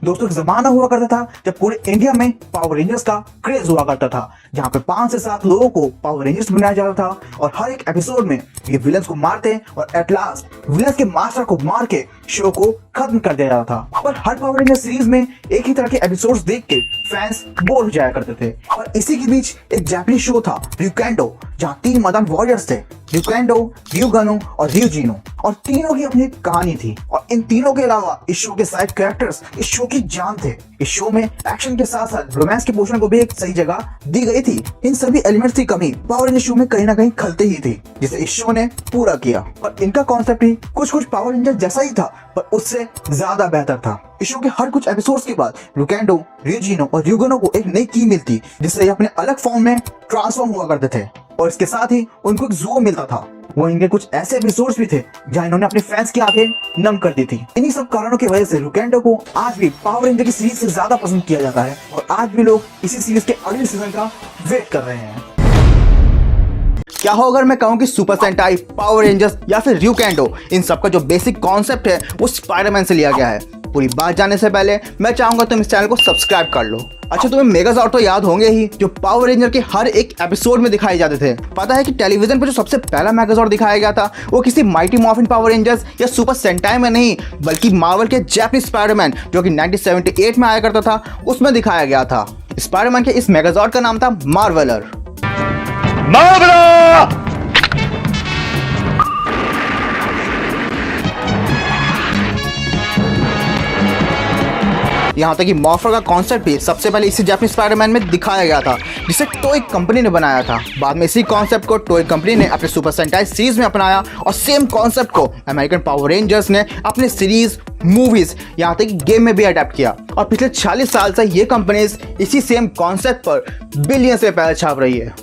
दोस्तों एक जमाना हुआ करता था जब पूरे इंडिया में पावर रेंजर्स का क्रेज हुआ करता था, जहाँ पे 5 से 7 लोगों को पावर रेंजर्स बनाया जाता था और हर एक एपिसोड में ये विलन्स को मारते और एट लास्ट विलन्स के मास्टर को मार के शो को खत्म कर दिया जाता था। पर हर पावर रेंजर सीरीज में एक ही तरह के एपिसोड्स देख के फैंस बोर हो जाया करते थे। और इसी के बीच एक जापानीज शो था ryukendo, जहाँ 3 मदान वॉरियर्स थे, ryukendo, ryugano और ryujino, और तीनों की अपनी कहानी थी। और इन तीनों के अलावा इस शो के साइड कैरेक्टर्स इस शो की जान थे। इस शो में एक्शन के साथ साथ रोमांस के पोर्शन को भी एक सही जगह दी गई थी। इन सभी एलिमेंट्स की कमी पावर रेंजर शो में कहीं ना कहीं खलते ही थी, जिसे इस शो ने पूरा किया। और इनका कॉन्सेप्ट ही कुछ पावर रेंजर जैसा ही था, पर उससे ज्यादा बेहतर था। इस शो के हर कुछ एपिसोड्स के बाद ryukendo, ryujino और ryugano को एक नई की मिलती, जिससे ये अपने अलग फॉर्म में ट्रांसफॉर्म हुआ करते थे। और इसके साथ ही उनको एक ज़ू मिलता था। वो इनके कुछ ऐसे एपिसोड्स भी थे जहां इन्होंने अपने फैंस की आंखें नम कर दी थी। इन्हीं सब कारणों की वजह से ryukendo को आज भी पावर रेंजर की सीरीज से ज्यादा पसंद किया जाता है और आज भी लोग इसी सीरीज के अगले सीजन का वेट कर रहे हैं। क्या हो अगर मैं कहूं कि सुपर सेंटाई, पावर रेंजर्स या फिर ryukendo, इन सब का जो बेसिक कॉन्सेप्ट है वो स्पाइडरमैन से लिया गया है। पूरी बात जानने से पहले मैं चाहूंगा तुम इस चैनल को सब्सक्राइब कर लो। अच्छा, तुम्हें मेगाजॉर्ड तो याद होंगे ही, जो पावर रेंजर के हर एक एपिसोड में दिखाए जाते थे। पता है कि टेलीविजन पर जो सबसे पहला मेगाजॉर्ड दिखाया गया था वो किसी माइटी मॉर्फिन पावर रेंजर्स या सुपर सेंटाई में नहीं, बल्कि मार्वल के जापानीज स्पाइडरमैन जो कि 1978 में आया करता था, उसमें दिखाया गया था। स्पाइडरमैन के इस मेगाजॉर्ड का नाम था मार्वेलर। यहाँ तक कि मॉर्फर का कॉन्सेप्ट भी सबसे पहले इसी जापानीज स्पाइडरमैन में दिखाया गया था, जिसे टॉय कंपनी ने बनाया था। बाद में इसी कॉन्सेप्ट को टॉय कंपनी ने अपने सुपर सेंटाई सीरीज में अपनाया और सेम कॉन्सेप्ट को अमेरिकन पावर रेंजर्स ने अपने सीरीज, मूवीज, यहाँ तक कि गेम में भी अडेप्ट किया। और पिछले 40 साल से ये कंपनीज इसी सेम कॉन्सेप्ट पर बिलियंस में पैसा छाप रही है।